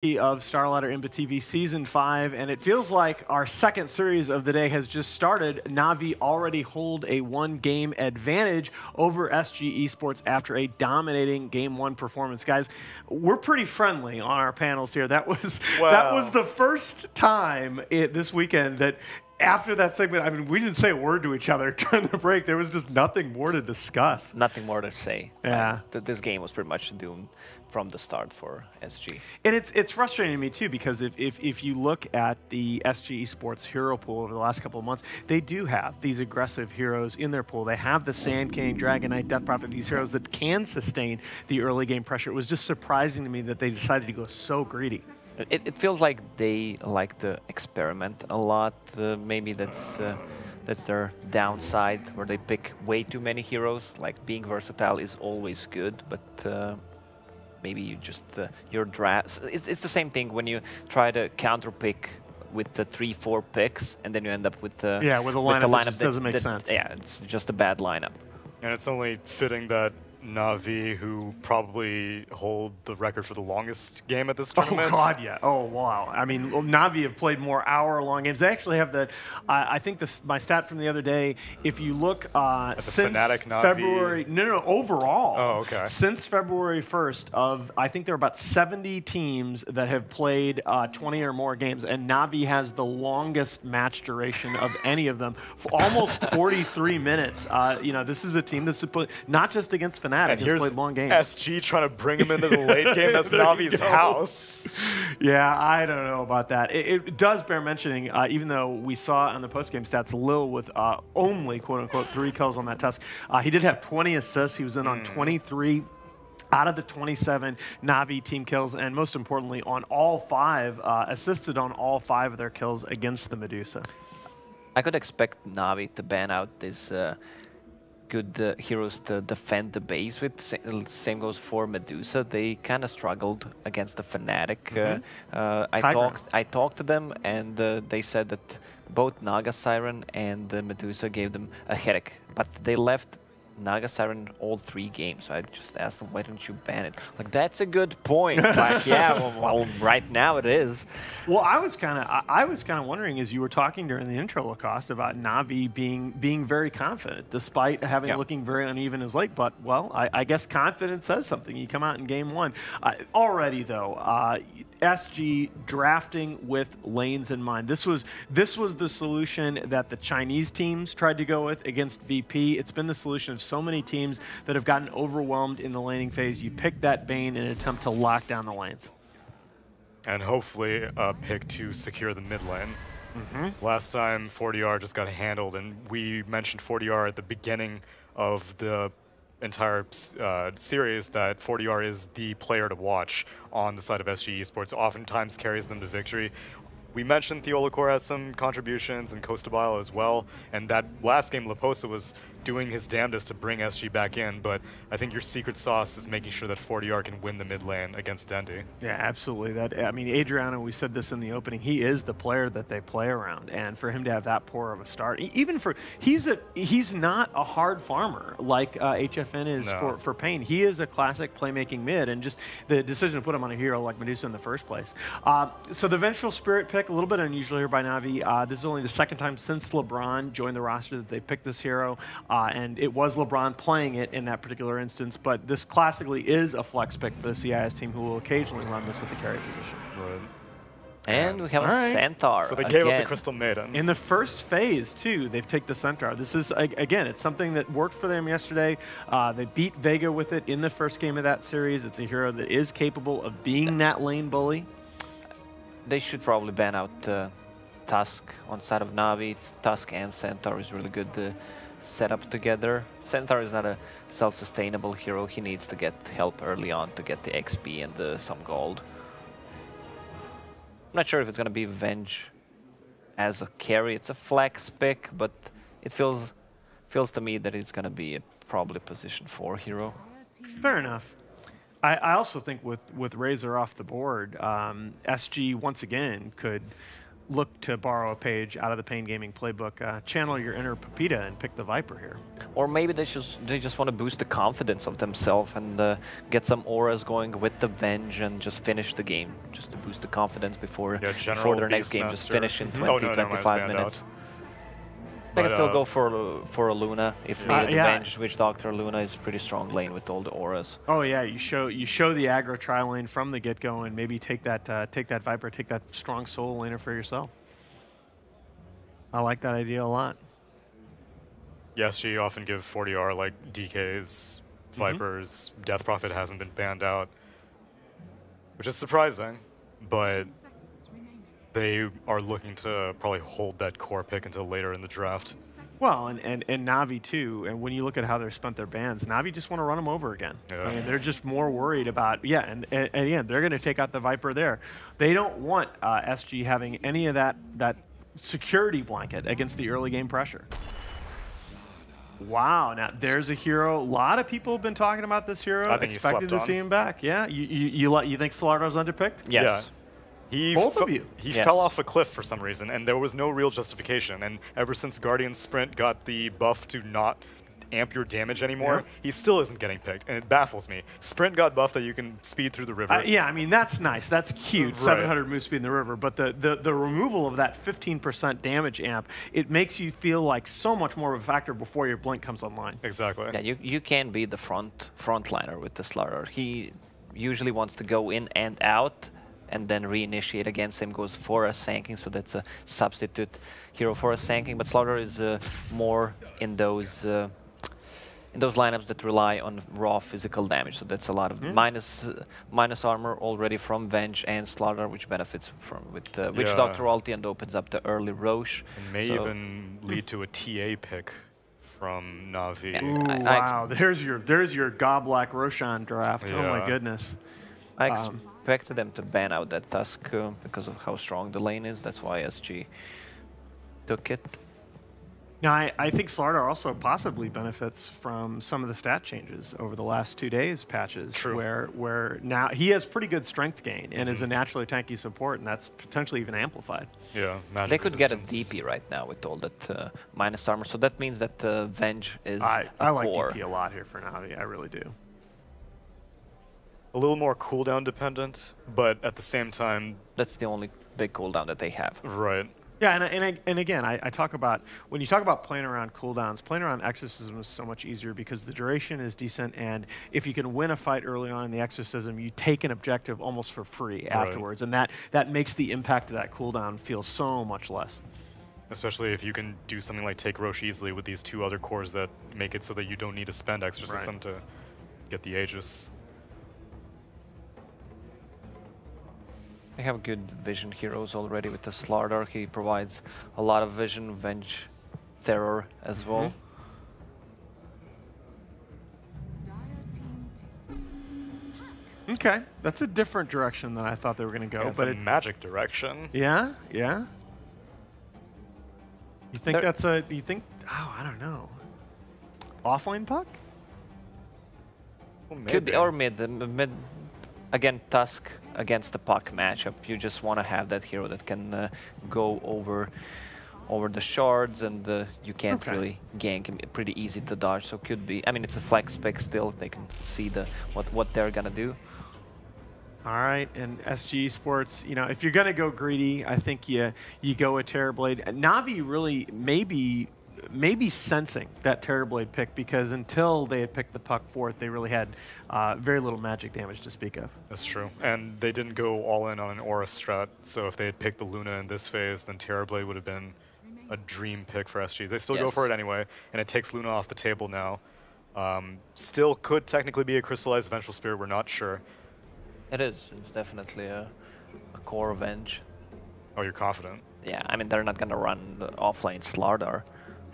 Of StarLadder ImbaTV Season 5, and it feels like our second series of the day has just started. Navi already hold a one-game advantage over SG Esports after a dominating Game 1 performance. Guys, we're pretty friendly on our panels here. That was the first time this weekend that after that segment, I mean, we didn't say a word to each other during the break. There was just nothing more to discuss. Nothing more to say. Yeah. This game was pretty much doomed from the start for SG. And it's frustrating to me, too, because if you look at the SG Esports hero pool over the last couple of months, they do have these aggressive heroes in their pool. They have the Sand King, Dragon Knight, Death Prophet, these heroes that can sustain the early game pressure. It was just surprising to me that they decided to go so greedy. It feels like they like to experiment a lot. Maybe that's their downside, where they pick way too many heroes. Like, being versatile is always good, but maybe you just your draft. It's the same thing when you try to counter pick with the 3-4 picks, and then you end up with the with a lineup that just doesn't make sense. Yeah, it's just a bad lineup. And it's only fitting that Navi, who probably hold the record for the longest game at this tournament. Oh, God, yeah. Oh, wow. I mean, Navi have played more hour-long games. They actually have the, I think my stat from the other day, if you look since Fnatic Navi. February, no, overall. Oh, okay. Since February 1st I think there are about 70 teams that have played 20 or more games, and Navi has the longest match duration of any of them, for almost 43 minutes. You know, this is a team that's not just against Fnatic, and here's played long games. SG trying to bring him into the late game. That's Navi's house. Yeah, I don't know about that. It does bear mentioning, even though we saw on the post-game stats Lil with only, quote-unquote, 3 kills on that test, he did have 20 assists. He was in on 23 out of the 27 Navi team kills, and most importantly, on all 5, assisted on all 5 of their kills against the Medusa. I could expect Navi to ban out this good heroes to defend the base with. Same goes for Medusa. They kind of struggled against the Fnatic. I talked to them, and they said that both Naga Siren and Medusa gave them a headache, but they left Naga Siren all 3 games. So I just asked them, why don't you ban it? Like, that's a good point. Like, yeah, well, right now it is. Well, I was kind of wondering, as you were talking during the intro, Lacoste, about Navi being very confident, despite having looking very uneven as late. But, well, I guess confidence says something. You come out in game 1. Already, though, SG drafting with lanes in mind. This was the solution that the Chinese teams tried to go with against VP. It's been the solution of so many teams that have gotten overwhelmed in the laning phase. You pick that Bane in an attempt to lock down the lanes. And hopefully a pick to secure the mid lane. Last time 40R just got handled, and we mentioned 40R at the beginning of the entire series that 40R is the player to watch on the side of SG Esports. Oftentimes carries them to victory. We mentioned Theolacor has some contributions, and Costabile as well, and that last game Leposa was doing his damnedest to bring SG back in, but I think your secret sauce is making sure that 40R can win the mid lane against Dendi. Yeah, absolutely. I mean, Adriano, we said this in the opening, he is the player that they play around, and for him to have that poor of a start, even for, he's not a hard farmer like HFN is for Pain. He is a classic playmaking mid, and just the decision to put him on a hero like Medusa in the first place. So the Vengeful Spirit pick, a little bit unusual here by Navi. This is only the second time since LeBron joined the roster that they picked this hero. And it was LeBron playing it in that particular instance, but this classically is a flex pick for the CIS team, who will occasionally run this at the carry position. Right. And we have a Centaur. So they gave up the Crystal Maiden. In the first phase, too, they've taken the Centaur. This is, again, it's something that worked for them yesterday. They beat Vega with it in the first game of that series. It's a hero that is capable of being that lane bully. They should probably ban out Tusk on side of Navi. Tusk and Centaur is really good set up together. Centaur is not a self-sustainable hero. He needs to get help early on to get the XP and some gold. I'm not sure if it's going to be Venge as a carry. It's a flex pick, but it feels to me that it's going to be probably position 4 hero. Fair enough. I also think with Razor off the board, SG once again could look to borrow a page out of the Pain Gaming playbook. Channel your inner Pepita and pick the Viper here. Or maybe they just want to boost the confidence of themselves and get some auras going with the Venge and just finish the game, just to boost the confidence before their next game. Just finish in 20-25 minutes. They can still go for a Luna if needed. The Venge Witch Doctor Luna is a pretty strong lane with all the auras. Oh yeah, you show the aggro tri lane from the get go and maybe take that Viper, take that strong solo laner for yourself. I like that idea a lot. Yes, you often give 40R like DKs, Vipers. Death Prophet hasn't been banned out, which is surprising, but they are looking to probably hold that core pick until later in the draft. Well, and Na'Vi too, and when you look at how they've spent their bans, Na'Vi just want to run them over again. Yeah. I mean, they're just more worried about, and again, they're going to take out the Viper there. They don't want SG having any of that security blanket against the early game pressure. Wow, now there's a hero. A lot of people have been talking about this hero. I think expected to see him back. Yeah, you think Slardar's underpicked? Yes. Yeah. Both of you. He fell off a cliff for some reason, and there was no real justification. And ever since Guardian Sprint got the buff to not amp your damage anymore, he still isn't getting picked, and it baffles me. Sprint got buffed that you can speed through the river. Yeah, I mean, that's nice. That's cute, Right. 700 move speed in the river. But the removal of that 15% damage amp, it makes you feel like so much more of a factor before your blink comes online. Exactly. Yeah, you can be the frontliner with the Slardar. He usually wants to go in and out and then reinitiate again. Same goes for a Sanking, so that's a substitute hero for a Sanking. But Slardar is more in those lineups that rely on raw physical damage. So that's a lot of minus armor already from Venge and Slardar, which benefits from with Witch Doctor ulti and opens up the early Roche. It may even lead to a TA pick from Na'Vi. Yeah. Ooh, wow, there's your Goblak Roshan draft. Yeah. Oh my goodness. I expected them to ban out that Tusk because of how strong the lane is. That's why SG took it. Now, I think Slardar also possibly benefits from some of the stat changes over the last 2 days patches. True. Where now he has pretty good strength gain and is a naturally tanky support, and that's potentially even amplified. Yeah, magic They could resistance. get a DP right now with all that minus armor, so that means that Venge is I like core. DP a lot here for Na'Vi. I really do. A little more cooldown dependent, but at the same time, That's the only big cooldown that they have. right. Yeah, and again, I talk about, when you talk about playing around cooldowns, playing around Exorcism is so much easier because the duration is decent, and if you can win a fight early on in the Exorcism, you take an objective almost for free afterwards, and that makes the impact of that cooldown feel so much less. Especially if you can do something like take Roche easily with these two other cores that make it so that you don't need to spend Exorcism to get the Aegis. They have good vision heroes already with the Slardar. He provides a lot of vision, Venge, Terror as well. Okay, that's a different direction than I thought they were going to go. Yeah, it's but a magic direction. Yeah. You think that's a? You think? Oh, I don't know. Offlane puck? Well, Could be, maybe. or mid. Again, Tusk against the puck matchup. You just want to have that hero that can go over the shards, and you can't really gank him. Pretty easy to dodge, so could be. I mean, it's a flex pick still. They can see what they're gonna do. All right, and SG Sports, you know, if you're gonna go greedy, I think you go with Terrorblade. Na'Vi really maybe sensing that Terrorblade pick, because until they had picked the puck fourth, they really had very little magic damage to speak of. That's true. And they didn't go all in on an Aura strat, so if they had picked the Luna in this phase, then Terrorblade would have been a dream pick for SG. They still go for it anyway, and it takes Luna off the table now. Still could technically be a Crystallized Vengeful Spirit, we're not sure. It is. It's definitely a core Venge. Oh, you're confident? Yeah, I mean, they're not gonna run the offlane Slardar.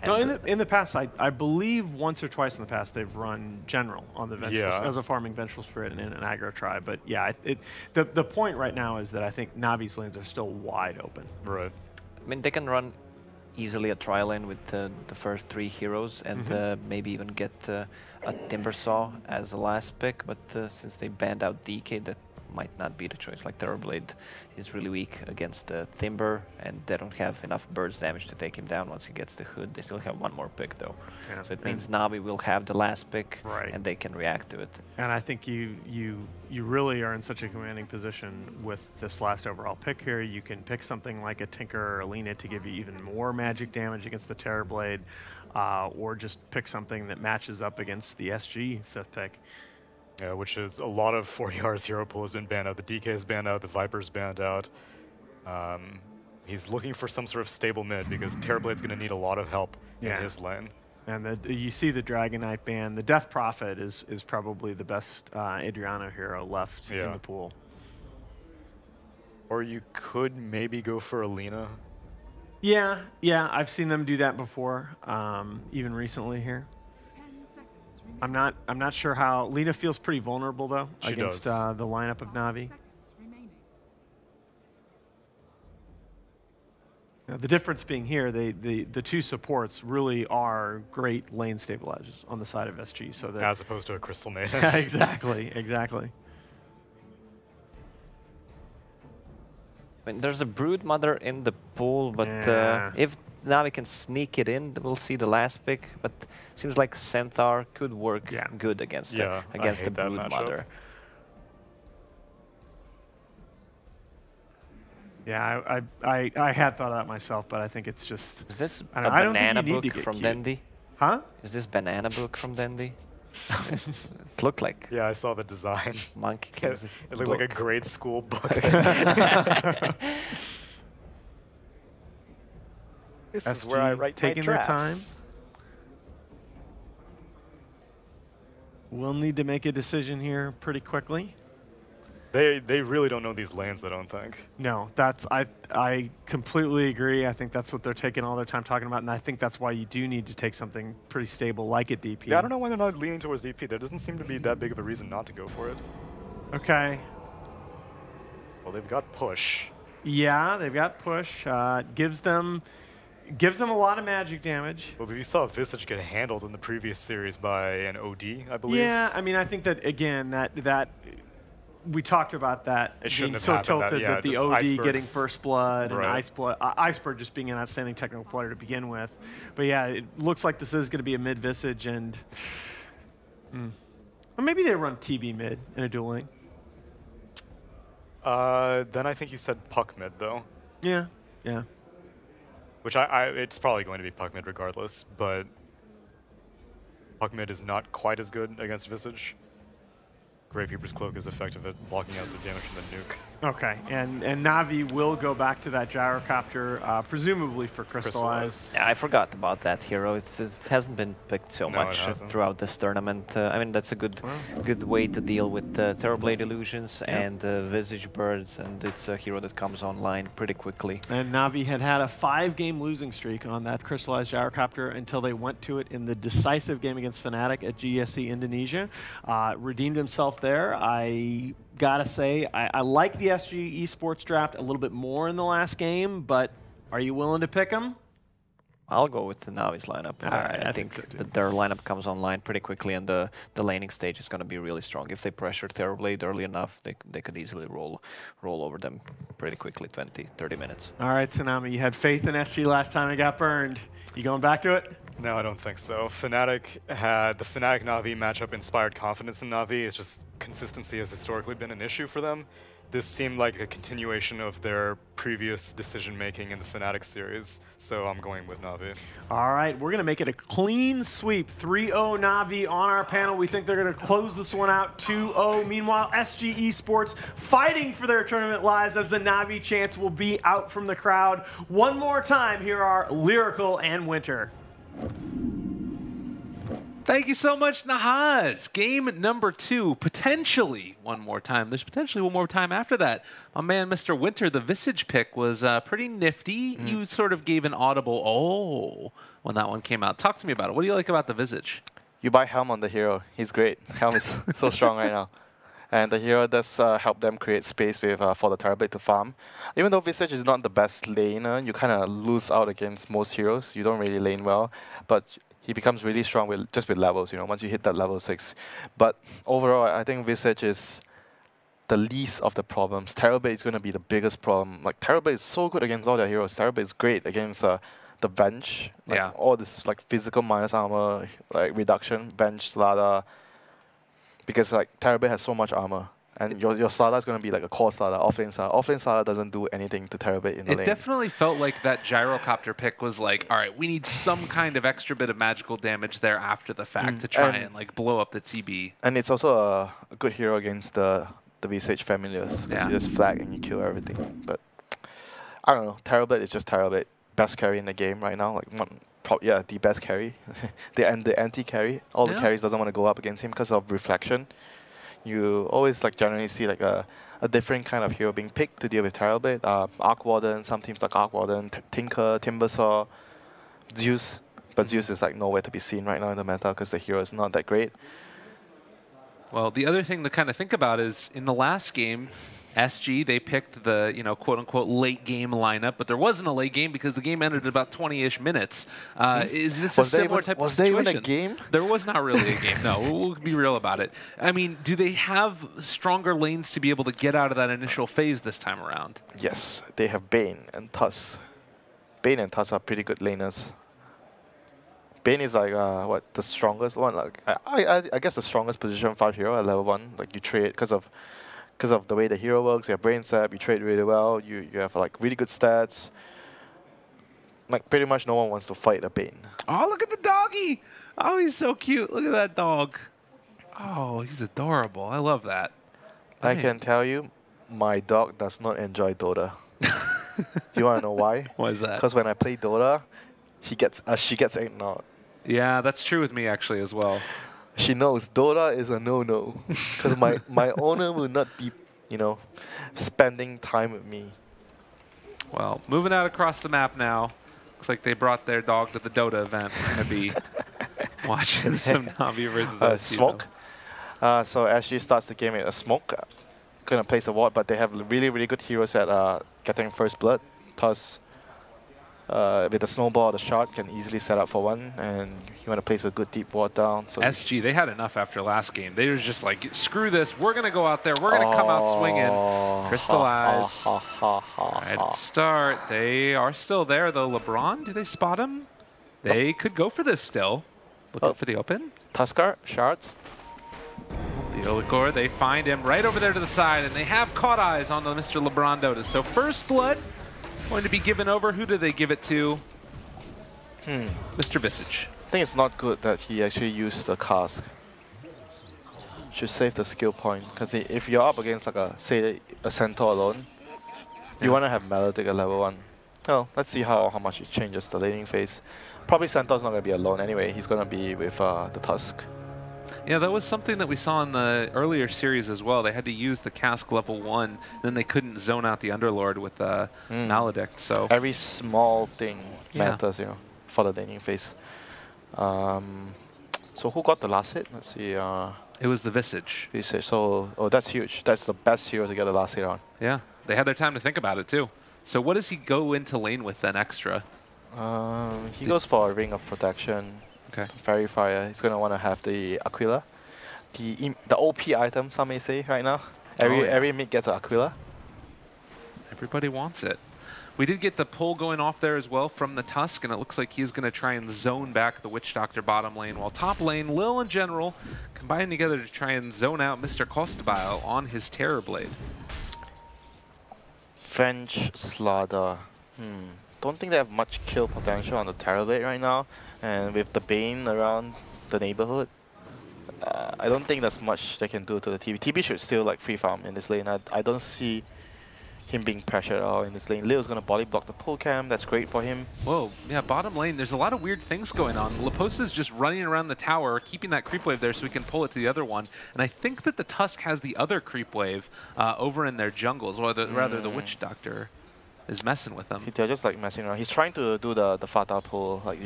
No, in the past, I believe once or twice in the past they've run General on the Vengeful, as a farming Vengeful Spirit and an aggro tribe. But yeah, the point right now is that I think Navi's lanes are still wide open. Right. I mean, they can run easily a trial lane with the first three heroes and maybe even get a Timbersaw as a last pick. But since they banned out DK, that might not be the choice. Like Terrorblade is really weak against the Timber, and they don't have enough burst damage to take him down once he gets the hood. They still have one more pick though, so it means Navi will have the last pick, and they can react to it. And I think you really are in such a commanding position with this last overall pick here. You can pick something like a Tinker or a Lina to give you even more magic damage against the Terrorblade, or just pick something that matches up against the SG 5th pick. Yeah, which is a lot of 40R's hero pool has been banned out. The DK is banned out. The Viper's banned out. He's looking for some sort of stable mid because Terrorblade's going to need a lot of help in his lane. And you see the Dragon Knight ban. The Death Prophet is probably the best Adriano hero left in the pool. Or you could maybe go for a Lina. Yeah, I've seen them do that before, even recently here. I'm not sure how Lina feels pretty vulnerable though against the lineup of Navi. Now, the difference being here, the two supports really are great lane stabilizers on the side of SG, so that as opposed to a Crystal Maiden. exactly. I mean, there's a Brood Mother in the pool, but if Navi can sneak it in, we'll see the last pick. But seems like Centaur could work good against the Brood Mother. Yeah, I had thought of that myself, but I think it's just. Is this a banana book from Dendy? Huh? Is this banana book from Dendy? It looked like. Yeah, I saw the design. Monkey It looked like a grade school book. This SG is where I write taking my their time. drafts. We'll need to make a decision here pretty quickly. They really don't know these lanes, I don't think. No, I completely agree. I think that's what they're taking all their time talking about, and I think that's why you do need to take something pretty stable like a DP. Yeah, I don't know why they're not leaning towards DP. There doesn't seem to be that big of a reason not to go for it. Okay. Well, they've got push. Yeah, they've got push. Gives them a lot of magic damage. Well, you saw Visage get handled in the previous series by an OD, I believe. Yeah, I mean, I think that again, that we talked about that being so tilted that the OD getting first blood and Iceberg just being an outstanding technical player to begin with. But yeah, it looks like this is going to be a mid Visage, and or maybe they run TB mid in a duel lane. Then I think you said puck mid though. Yeah. Which it's probably going to be puck mid regardless, but puck mid is not quite as good against Visage. Gravekeeper's Cloak is effective at blocking out the damage from the nuke. Okay, and Navi will go back to that gyrocopter, presumably for Crystallize. Yeah, I forgot about that hero. It hasn't been picked so much throughout this tournament. I mean, that's a good way to deal with Terrorblade Illusions and Visage Birds, and it's a hero that comes online pretty quickly. And Navi had a 5-game losing streak on that Crystallized gyrocopter until they went to it in the decisive game against Fnatic at GSC Indonesia. Redeemed himself there. I gotta say, I like the SG Esports draft a little bit more in the last game, but are you willing to pick them? I'll go with the Navi's lineup. I think so that their lineup comes online pretty quickly, and the laning stage is going to be really strong. If they pressure Terrorblade early enough, they could easily roll over them pretty quickly, 20, 30 minutes. All right, Tsunami, you had faith in SG last time it got burned. You going back to it? No, I don't think so. Fnatic had the Fnatic Navi matchup inspired confidence in Navi. It's just consistency has historically been an issue for them. This seemed like a continuation of their previous decision-making in the Fnatic series, so I'm going with Navi. All right, we're going to make it a clean sweep. 3-0 Navi on our panel. We think they're going to close this one out 2-0. Meanwhile, SG Esports fighting for their tournament lives as the Navi chants will be out from the crowd. One more time, here are Lyrical and Winter. Thank you so much, Nahaz. Game number 2, potentially one more time. There's potentially one more time after that. My man, Mr. Winter, the Visage pick was pretty nifty. You sort of gave an audible, oh, when that one came out. Talk to me about it. What do you like about the Visage? You buy Helm on the hero. He's great. Helm is so strong right now. And the hero does help them create space with for the Terrorblade to farm. Even though Visage is not the best laner, you kind of lose out against most heroes. You don't really lane well, but he becomes really strong just with levels, you know, once you hit that level 6. But overall, I think Visage is the least of the problems. Terrorblade is going to be the biggest problem. Like, Terrorblade is so good against all their heroes. Terrorblade is great against the Venge. Like, Yeah. all this, like, physical minus armor, like, reduction, Venge, Slada. Because, like, Terrorblade has so much armor. And your Slada is going to be like a core Slada, offlane Slada. Offlane Slada doesn't do anything to Terrorblade in the lane. It definitely felt like that Gyrocopter pick was like, all right, we need some kind of extra bit of magical damage there after the fact to try and like blow up the TB. And it's also a good hero against the Visage Familiars. Yeah. You just flag and you kill everything. But I don't know. Terrorblade is just Terrorblade. Best carry in the game right now. Like the best carry. the anti-carry. All the carries doesn't want to go up against him because of reflection. You always like generally see like a different kind of hero being picked to deal with Terrorblade. Arc Warden, some teams like Arc Warden, Tinker, Timbersaw, Zeus. But Zeus is like nowhere to be seen right now in the meta because the hero is not that great. Well, the other thing to kind of think about is in the last game, SG, they picked the, quote-unquote late game lineup, but there wasn't a late game because the game ended in about 20-ish minutes. Is this a similar type of situation? Was there even a game? There was not really a game. No, we'll be real about it. I mean, do they have stronger lanes to be able to get out of that initial phase this time around? Yes, they have Bane and Tusk. Bane and Tusk are pretty good laners. Bane is like the strongest one. Like I guess the strongest position 5 hero at level 1. Like you trade because of the way the hero works. You have brain sap. You trade really well. You have like really good stats. Like pretty much no one wants to fight a Bane. Oh, look at the doggy! Oh, he's so cute. Look at that dog. Oh, he's adorable. I love that. I can tell you, my dog does not enjoy Dota. Do you want to know why? Why is that? Because when I play Dota, she gets ignored. Yeah, that's true with me actually as well. She knows Dota is a no-no. Because my owner will not be, spending time with me. Well, moving out across the map now. Looks like they brought their dog to the Dota event. We're going to be watching some Navi versus SG. Smoke. So SG starts the game with a Smoke. Going to place a ward, but they have really, really good heroes at getting first blood. Thus, with the snowball, the shot can easily set up for one, and you want to place a good deep ward down. So SG, they had enough after last game. They were just like, screw this. We're going to go out there. We're going to come out swinging. Crystallize. Right at the start. They are still there, though. LeBron, do they spot him? They could go for this still. Looking for the open. Tuskar, shards. The Oligor, they find him right over there to the side, and they have caught eyes on the Mr. LeBron Dota. So first blood going to be given over. Who do they give it to? Mr. Visage. I think it's not good that he actually used the cask. Should save the skill point, because if you're up against like say a Centaur alone, you want to have Melodic at level 1. Well, let's see how much it changes the laning phase. Probably Centaur's not going to be alone anyway. He's going to be with the Tusk. Yeah, that was something that we saw in the earlier series as well. They had to use the cask level 1, then they couldn't zone out the Underlord with Maledict. So every small thing matters, for the laning phase. So who got the last hit? Let's see. It was the Visage. Visage. So that's huge. That's the best hero to get the last hit on. Yeah, they had their time to think about it too. So what does he go into lane with then extra? He goes for a Ring of Protection. Okay. Fairy Fire. He's gonna want to have the Aquila, the OP item. Some may say right now. Every mid gets an Aquila. Everybody wants it. We did get the pull going off there as well from the Tusk, and it looks like he's going to try and zone back the Witch Doctor bottom lane, while top lane, Lil and General combine together to try and zone out Mr. Costabile on his Terrorblade. Venge Slaughter. Don't think they have much kill potential on the Terrorblade right now. And with the Bane around the neighborhood, I don't think there's much they can do to the TB. TB should still like free farm in this lane. I don't see him being pressured at all in this lane. Leo's going to body block the pull cam. That's great for him. Whoa, yeah, bottom lane, there's a lot of weird things going on. Laposa's just running around the tower, keeping that creep wave there so we can pull it to the other one. And I think that the Tusk has the other creep wave over in their jungles, or rather the Witch Doctor is messing with them. They're just like messing around. He's trying to do the Fata pull. Like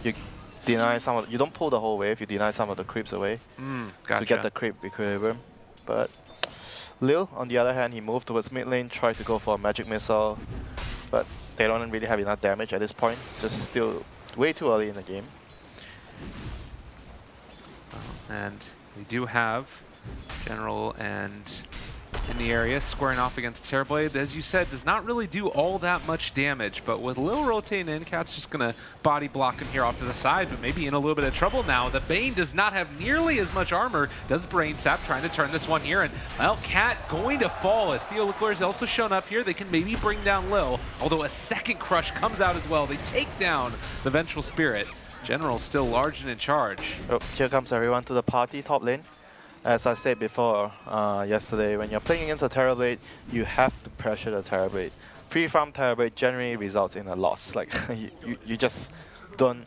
you deny some of you don't pull the whole wave, you deny some of the creeps away Gotcha. to get the creep equilibrium. But Lil, on the other hand, he moved towards mid lane, tried to go for a magic missile, but they don't really have enough damage at this point. It's just still way too early in the game. And we do have General and in the area, squaring off against Terrorblade. As you said, does not really do all that much damage, but with Lil rotating in, Cat's just going to body block him here off to the side, but maybe in a little bit of trouble now. The Bane does not have nearly as much armor, does Brain Sap, trying to turn this one here, and, well, Cat going to fall as Theo Leclerc has also shown up here. They can maybe bring down Lil, although a second crush comes out as well. They take down the Vengeful Spirit. General still large and in charge. Oh, here comes everyone to the party top lane. As I said before yesterday, when you're playing against a Terrorblade, you have to pressure the Terrorblade. Free farm Terrorblade generally results in a loss. Like you just don't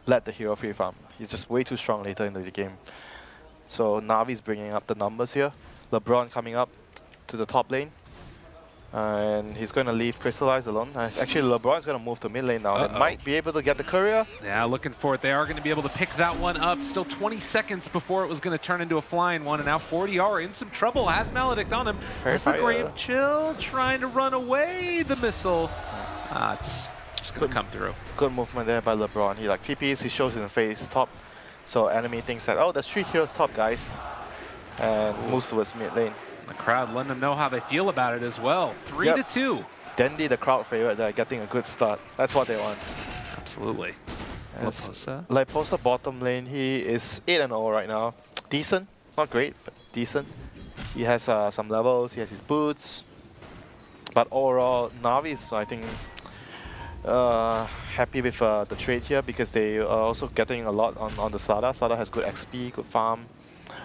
let the hero free farm. He's just way too strong later into the game. So Navi's bringing up the numbers here. LeBron coming up to the top lane. And he's going to leave Crystallize alone. Actually, LeBron's going to move to mid lane now. They might be able to get the courier. Yeah, looking for it. They are going to be able to pick that one up. Still 20 seconds before it was going to turn into a flying one. And now 40R in some trouble. Has Maledict on him. That's the Grave Chill trying to run away. The missile. It's just going to come through. Good movement there by LeBron. He like TPs, he shows in the face top. So enemy thinks that, oh, there's 3 heroes top, guys. And moves towards mid lane. The crowd letting them know how they feel about it as well. 3-2. Dendi, the crowd favorite, they're getting a good start. That's what they want. Absolutely. Liposa bottom lane, he is 8-0 right now. Decent, not great, but decent. He has some levels, he has his boots. But overall, Navi's, I think, happy with the trade here because they are also getting a lot on the Sada. Sada has good XP, good farm.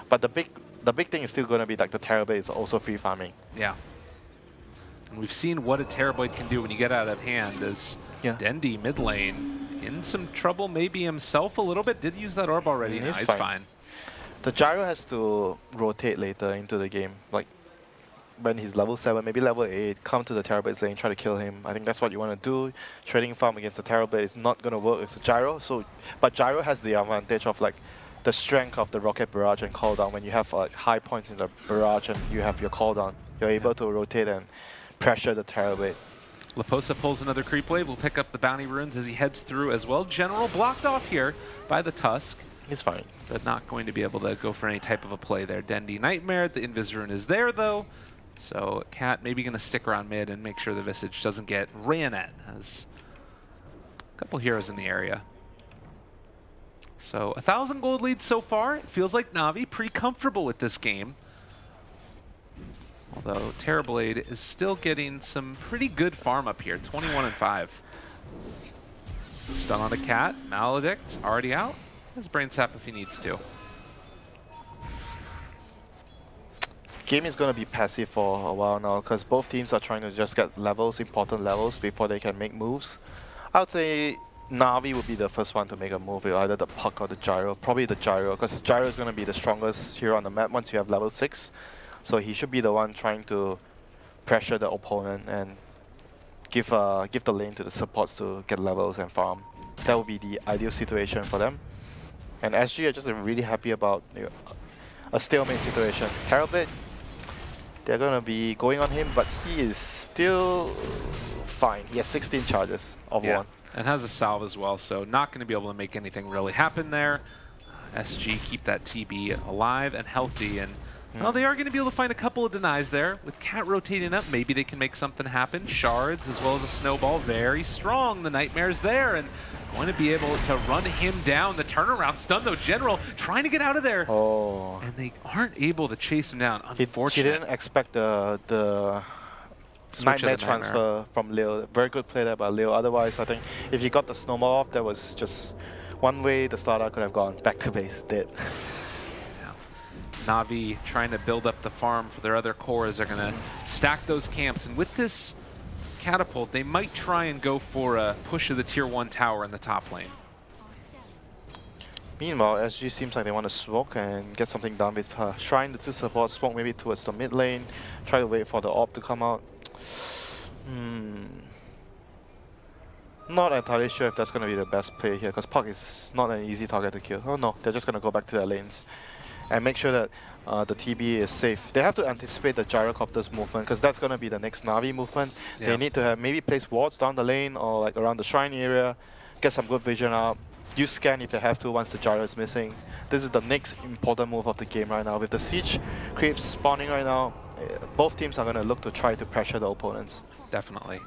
But the big thing is still going to be like the Terrorblade is also free farming. Yeah. And we've seen what a Terrorblade can do when you get out of hand as Dendi mid lane in some trouble, maybe himself a little bit. Did use that orb already. He's fine. The Gyro has to rotate later into the game. Like when he's level 7, maybe level 8, come to the Terrorblade's lane, try to kill him. I think that's what you want to do. Trading farm against the Terrorblade is not going to work with the Gyro. But Gyro has the advantage of like the strength of the Rocket Barrage and cooldown. When you have high points in the barrage and you have your cooldown, you're able to rotate and pressure the Terrorblade. Liposa pulls another creep wave. Will pick up the bounty runes as he heads through as well. General blocked off here by the Tusk. He's fine. But not going to be able to go for any type of a play there. Dendi Nightmare. The Invis rune is there though. So Cat maybe going to stick around mid and make sure the Visage doesn't get ran at. Has a couple heroes in the area. So 1,000 gold lead so far. It feels like Navi pretty comfortable with this game. Although Terrorblade is still getting some pretty good farm up here, 21-5. Stun on a Cat, Maledict already out. Has Brain Sap if he needs to. Game is going to be passive for a while now because both teams are trying to just get levels, important levels, before they can make moves. I would say Navi would be the first one to make a move with either the Puck or the Gyro. Probably the Gyro, because Gyro is going to be the strongest hero on the map once you have level 6. So he should be the one trying to pressure the opponent and give the lane to the supports to get levels and farm. That would be the ideal situation for them. And SG are just really happy about a stalemate situation. Terrorblade, they're going to be going on him, but he is still fine. He has 16 charges of 1. And has a salve as well, so not going to be able to make anything really happen there. SG keep that TB alive and healthy, and well, they are going to be able to find a couple of denies there. With Cat rotating up, maybe they can make something happen. Shards as well as a snowball, very strong. The Nightmare's there, and going to be able to run him down. The turnaround stun though, General trying to get out of there. Oh. And they aren't able to chase him down, unfortunately. He didn't expect the Nightmare transfer from Leo. Very good play there by Leo. Otherwise, I think if he got the snowball off, that was just one way the starter could have gone back to base, dead. Yeah. Navi trying to build up the farm for their other cores. They're going to stack those camps. And with this catapult, they might try and go for a push of the tier 1 tower in the top lane. Meanwhile, SG seems like they want to smoke and get something done with her. Shrine the 2 support, smoke maybe towards the mid lane. Try to wait for the orb to come out. Not entirely sure if that's going to be the best play here, because Puck is not an easy target to kill. Oh no, they're just going to go back to their lanes and make sure that the TB is safe. They have to anticipate the Gyrocopter's movement, because that's going to be the next Navi movement. Yeah. They need to have maybe place wards down the lane or like around the shrine area, get some good vision up. Use scan if they have to once the Gyro is missing. This is the next important move of the game right now. With the siege creeps spawning right now both teams are going to look to try to pressure the opponents. Definitely.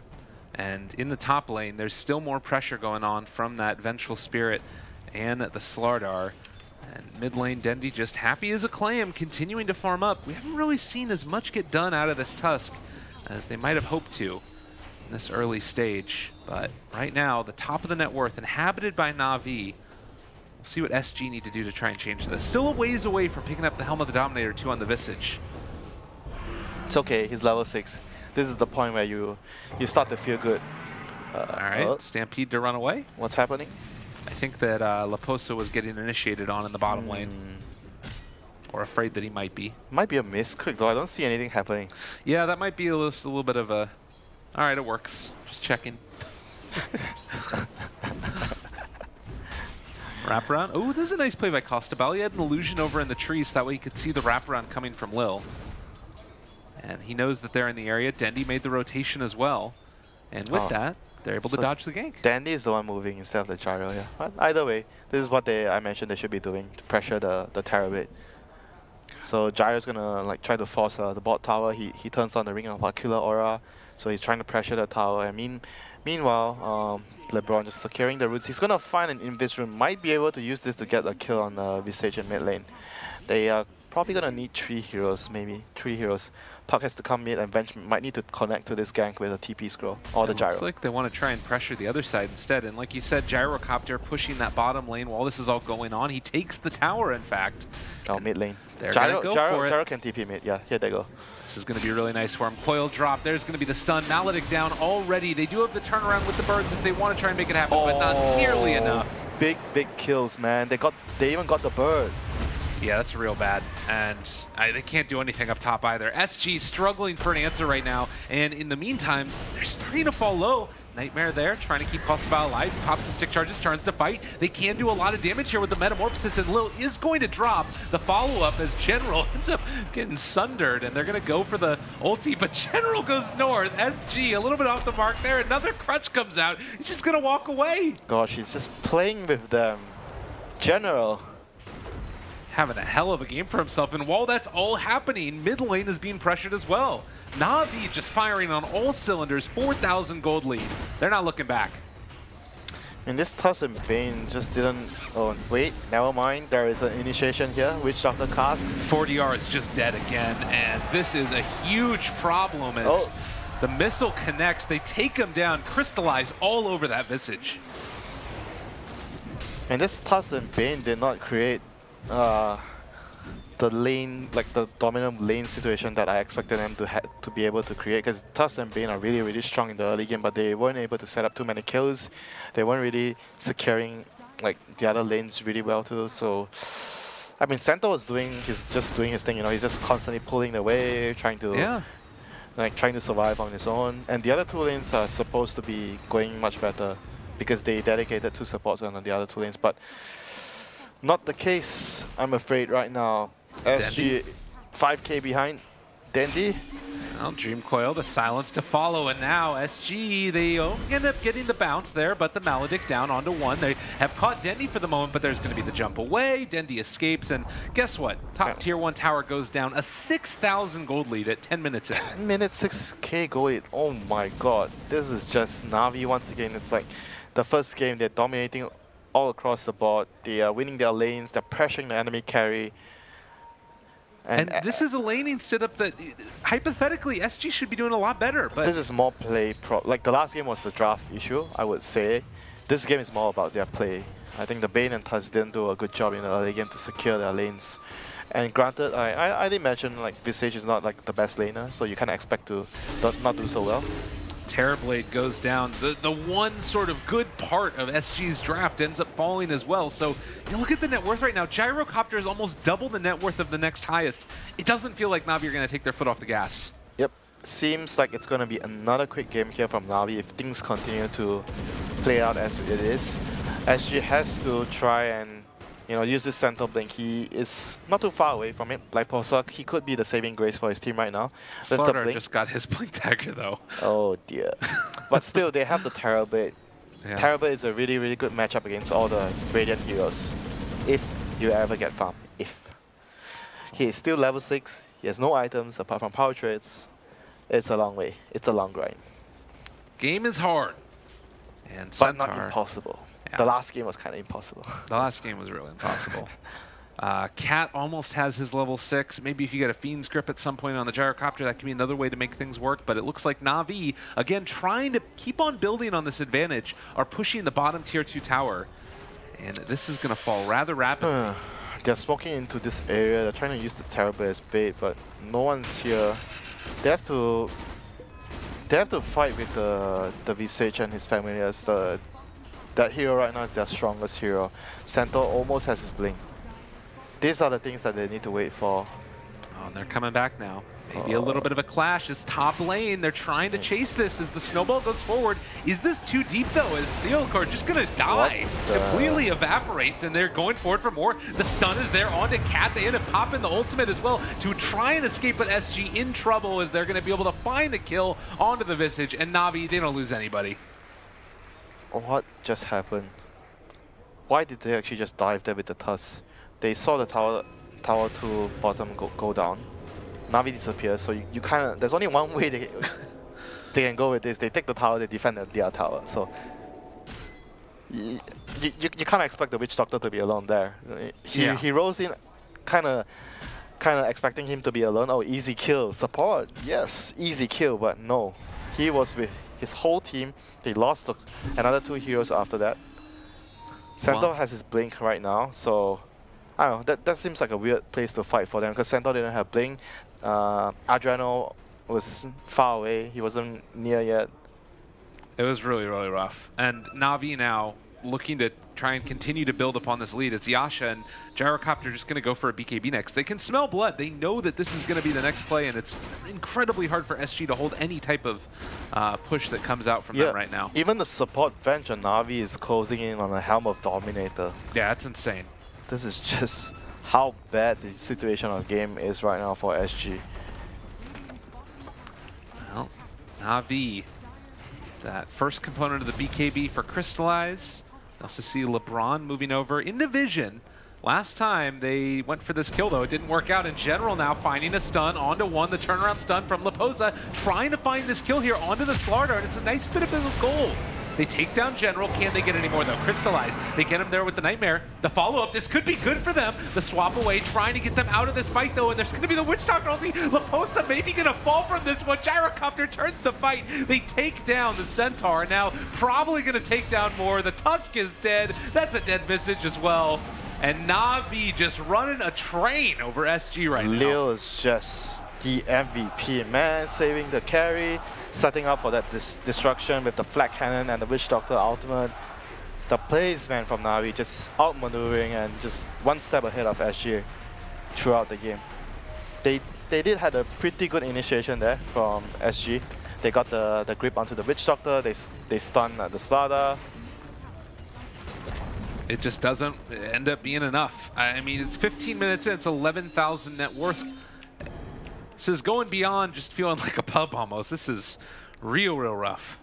And in the top lane, there's still more pressure going on from that Vengeful Spirit and the Slardar. And mid lane, Dendi just happy as a clam, continuing to farm up. We haven't really seen as much get done out of this Tusk as they might have hoped to in this early stage. But right now, the top of the net worth, inhabited by Na'Vi. We'll see what SG need to do to try and change this. Still a ways away from picking up the Helm of the Dominator 2 on the Visage. It's okay, he's level 6. This is the point where you start to feel good. All right, Stampede to run away. What's happening? I think that Laposa was getting initiated on in the bottom lane. Or afraid that he might be. Might be a misclick, though. I don't see anything happening. Yeah, that might be just a little bit of a... All right, it works. Just checking. Wraparound. Oh, this is a nice play by Costabile. He had an illusion over in the trees, so that way he could see the wraparound coming from Lil. And he knows that they're in the area. Dendi made the rotation as well. And with that, they're able to dodge the gank. Dendi is the one moving instead of the gyro, yeah. But either way, this is what I mentioned they should be doing to pressure the Terrorblade. So Gyro's gonna like try to force the bot tower. He turns on the Ring of Killer Aura, so he's trying to pressure the tower. And meanwhile, LeBron just securing the roots. He's gonna find an Invis room. Might be able to use this to get a kill on Visage in mid lane. They are probably gonna need 3 heroes, maybe 3 heroes. Puck has to come mid, and Venge might need to connect to this gank with a TP scroll or the gyro. Looks like they want to try and pressure the other side instead. And like you said, Gyrocopter pushing that bottom lane while this is all going on. He takes the tower, in fact. Oh, mid lane. They're going to go for it. Gyro can TP mid. Yeah, here they go. This is going to be really nice for him. Coil drop. There's going to be the stun. Maledict down already. They do have the turnaround with the birds if they want to try and make it happen, but not nearly enough. Big kills, man. They even got the bird. Yeah, that's real bad. And they can't do anything up top either. SG struggling for an answer right now. And in the meantime, they're starting to fall low. Nightmare there, trying to keep Costabile alive. He pops the stick charges, turns to fight. They can do a lot of damage here with the Metamorphosis, and Lil is going to drop the follow-up as General ends up getting sundered, and they're going to go for the ulti, but General goes north. SG, a little bit off the mark there. Another crutch comes out. He's just going to walk away. Gosh, he's just playing with them. General. Having a hell of a game for himself, and while that's all happening, mid lane is being pressured as well. Na'Vi just firing on all cylinders, 4,000 gold lead. They're not looking back. And this Tusk and Bane just didn't... Oh, wait, never mind. There is an initiation here. Witch Doctor cast. 40R is just dead again, and this is a huge problem as the missile connects. They take him down, crystallize all over that Visage. And this Tusk and Bane did not create the lane, like the dominant lane situation that I expected them to be able to create, because Tusk and Bane are really strong in the early game, but they weren't able to set up too many kills. They weren't really securing like the other lanes really well too. So I mean, Santa was just doing his thing, you know. He's just constantly pulling away, trying to survive on his own. And the other 2 lanes are supposed to be going much better because they dedicated 2 supports on the other 2 lanes, but not the case, I'm afraid, right now. SG 5k behind. Dendi. Well, Dream Coil, the silence to follow, and now SG, they end up getting the bounce there, but the Maledict down onto 1. They have caught Dendi for the moment, but there's going to be the jump away. Dendi escapes, and guess what? Top tier 1 tower goes down. A 6,000 gold lead at 10 minutes in. 10 minutes, 6k gold lead. Oh my god. This is just Na'Vi once again. It's like the first game, they're dominating all across the board. They are winning their lanes, they're pressuring the enemy carry. And this is a laning setup that, hypothetically, SG should be doing a lot better. But this is more play like the last game was the draft issue, I would say. This game is more about their play. I think the Bane and Tusk didn't do a good job in the early game to secure their lanes. And granted, I did mention like Visage is not like the best laner, so you kind of expect to not do so well. Terrorblade goes down. The one sort of good part of SG's draft ends up falling as well. So you look at the net worth right now. Gyrocopter is almost double the net worth of the next highest. It doesn't feel like Na'Vi are going to take their foot off the gas. Yep. Seems like it's going to be another quick game here from Na'Vi if things continue to play out as it is. SG has to try and use this center blink. He is not too far away from it. Like Posak, he could be the saving grace for his team right now. Slardar just got his blink dagger though. Oh dear. But still, they have the Terrorblade. Yeah. Terrorblade is a really good matchup against all the Radiant heroes. If you ever get farm. He is still level 6. He has no items apart from power trades. It's a long way. It's a long grind. Game is hard. And But Centaur, not impossible. Yeah. The last game was kind of impossible. The last game was really impossible. Cat almost has his level 6. Maybe if you get a Fiend's Grip at some point on the Gyrocopter, that can be another way to make things work. But it looks like Na'Vi, again, trying to keep on building on this advantage, are pushing the bottom tier 2 tower. And this is going to fall rather rapidly. They're smoking into this area. They're trying to use the Terrible as bait, but no one's here. They have to fight with the Visage and his familiars. That hero right now is their strongest hero. Centaur almost has his blink. These are the things that they need to wait for. Oh, and they're coming back now. Maybe a little bit of a clash. It's top lane. They're trying to chase this as the snowball goes forward. Is this too deep, though? Is Theocard just going to die? Completely evaporates, and they're going forward for more. The stun is there onto Cat. They end up popping the ultimate as well to try and escape, but SG in trouble as they're going to be able to find the kill onto the Visage. And Na'Vi, they don't lose anybody. What just happened? Why did they actually just dive there with the Tusk? They saw the tower 2 bottom go down. Na'Vi disappears, so you kind of, there's only one way they can go with this. They take the tower, they defend the other tower. So you can't expect the Witch Doctor to be alone there. He rolls in, kind of expecting him to be alone. Oh, easy kill, support, yes, easy kill, but no. He was with his whole team. They lost another 2 heroes after that. Centaur has his blink right now, so I don't know, that seems like a weird place to fight for them because Centaur didn't have blink. Adriano was far away, he wasn't near yet. It was really, really rough. And Na'Vi now looking to try and continue to build upon this lead. It's Yasha and Gyrocopter just going to go for a BKB next. They can smell blood. They know that this is going to be the next play, and it's incredibly hard for SG to hold any type of push that comes out from them right now. Even the support bench on Na'Vi is closing in on a Helm of Dominator. Yeah, that's insane. This is just how bad the situation of the game is right now for SG. Well, Na'Vi, that first component of the BKB for Crystallize. You also see LeBron moving over into Vision. Last time they went for this kill, though, it didn't work out. In general now, finding a stun onto one, the turnaround stun from Leposa, trying to find this kill here onto the Slardar, and it's a nice bit of gold. They take down General. Can they get any more, though? Crystallize. They get him there with the Nightmare. The follow-up. This could be good for them. The swap away, trying to get them out of this fight, though. And there's going to be the Witch Doctor ulti. Leposa maybe going to fall from this one. Gyrocopter turns to fight. They take down the Centaur. And now probably going to take down more. The Tusk is dead. That's a dead Visage as well. And Na'Vi just running a train over SG right now. Lil is just the MVP, man. Saving the carry. Setting up for that destruction with the Flag Cannon and the Witch Doctor ultimate. The placement from Na'Vi just outmaneuvering and just one step ahead of SG throughout the game. They did have a pretty good initiation there from SG. They got the grip onto the Witch Doctor, they stunned the Slardar. It just doesn't end up being enough. I mean, it's 15 minutes in, it's 11,000 net worth. This is going beyond just feeling like a pub almost. This is real rough.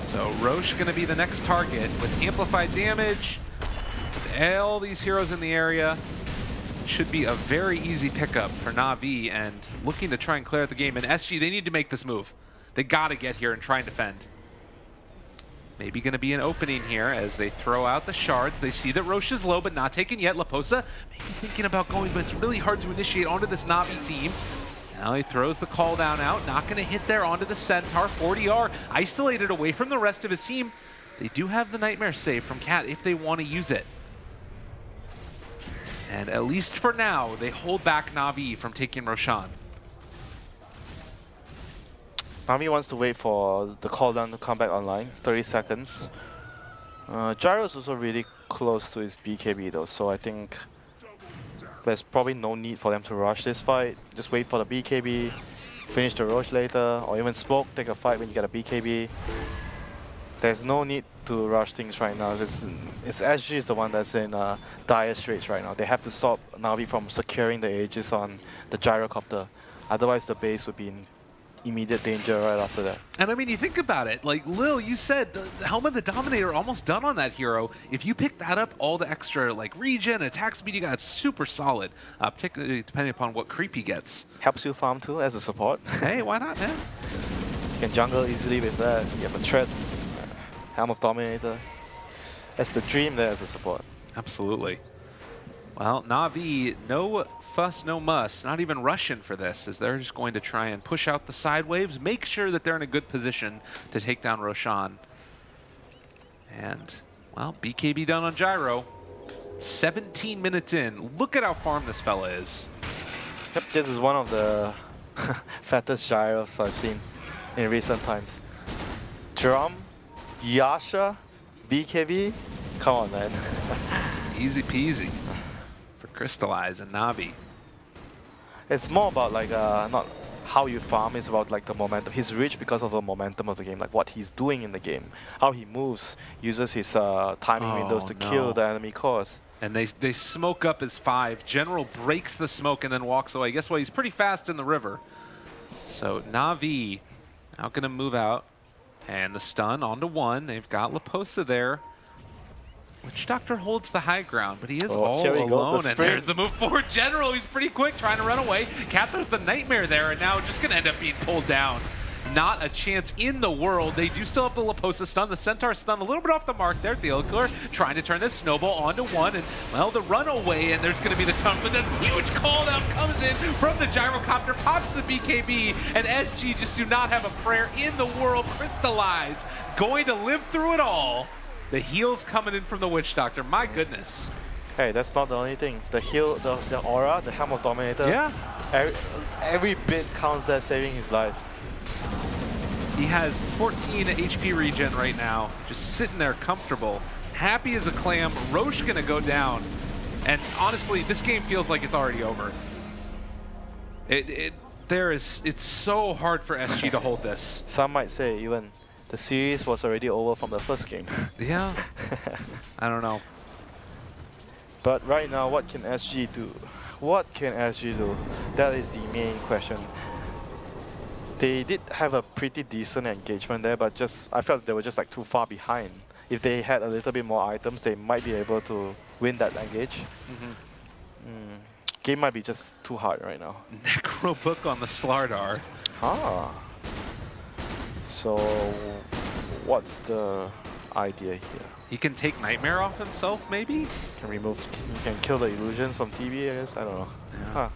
So Roche going to be the next target with amplified damage. With all these heroes in the area. Should be a very easy pickup for Na'Vi and looking to try and clear out the game. And SG, they need to make this move. They got to get here and try and defend. Maybe going to be an opening here as they throw out the shards. They see that Roche is low, but not taken yet. Leposa maybe thinking about going, but it's really hard to initiate onto this Na'Vi team. Now he throws the call down out. Not going to hit there onto the Centaur. 40R isolated away from the rest of his team. They do have the Nightmare save from Cat if they want to use it. And at least for now, they hold back Na'Vi from taking Roshan. Na'Vi wants to wait for the cooldown to come back online, 30 seconds. Gyro is also really close to his BKB though, so I think there's probably no need for them to rush this fight. Just wait for the BKB, finish the Roche later, or even smoke, take a fight when you get a BKB. There's no need to rush things right now because SG is the one that's in dire straits right now. They have to stop Na'Vi from securing the Aegis on the Gyrocopter. Otherwise the base would be in immediate danger right after that. And I mean, you think about it, like Lil, you said the Helmet of the Dominator almost done on that hero. If you pick that up, all the extra like regen, attack speed you got, it's super solid, particularly depending upon what creep he gets. Helps you farm too as a support. Hey, why not, man? You can jungle easily with that. You have a Treads, Helm of Dominator. That's the dream there as a support. Absolutely. Well, Na'Vi, no fuss, no muss, not even rushing for this, as they're just going to try and push out the side waves, make sure that they're in a good position to take down Roshan. And, well, BKB done on Gyro. 17 minutes in. Look at how farmed this fella is. Yep, this is one of the fattest gyros I've seen in recent times. Drum, Yasha, BKB, come on, man. Easy peasy for Crystallize and Na'Vi. It's more about like not how you farm, it's about like the momentum. He's rich because of the momentum of the game, like what he's doing in the game, how he moves, uses his timing windows to kill the enemy cores. And they smoke up his 5. General breaks the smoke and then walks away. Guess what? He's pretty fast in the river. So Na'Vi now going to move out. And the stun onto 1. They've got Leposa there. Witch Doctor holds the high ground, but he is all alone. And there's the move forward. General, he's pretty quick, trying to run away. Cathers the Nightmare there, and now just going to end up being pulled down. Not a chance in the world. They do still have the Leposa stun. The Centaur stun a little bit off the mark there. Theocler trying to turn this snowball onto 1. And, well, the runaway, and there's going to be the ton. But the huge call down comes in from the Gyrocopter, pops the BKB, and SG just do not have a prayer in the world. Crystallize going to live through it all. The heals coming in from the Witch Doctor. My goodness. Hey, that's not the only thing. The heal, the aura, the Helm of Dominator. Yeah. Every bit counts there, saving his life. He has 14 HP regen right now, just sitting there comfortable, happy as a clam. Roche gonna go down, and honestly, this game feels like it's already over. It's so hard for SG to hold this. Some might say even the series was already over from the first game. Yeah, I don't know. But right now, what can SG do? What can SG do? That is the main question. They did have a pretty decent engagement there, but I felt they were just like too far behind. If they had a little bit more items, they might be able to win that engage. Game might be just too hard right now. Necro Book on the Slardar. Ah. So, what's the idea here? He can take Nightmare off himself, maybe? He can kill the illusions from TV, I guess? I don't know. Yeah. Huh.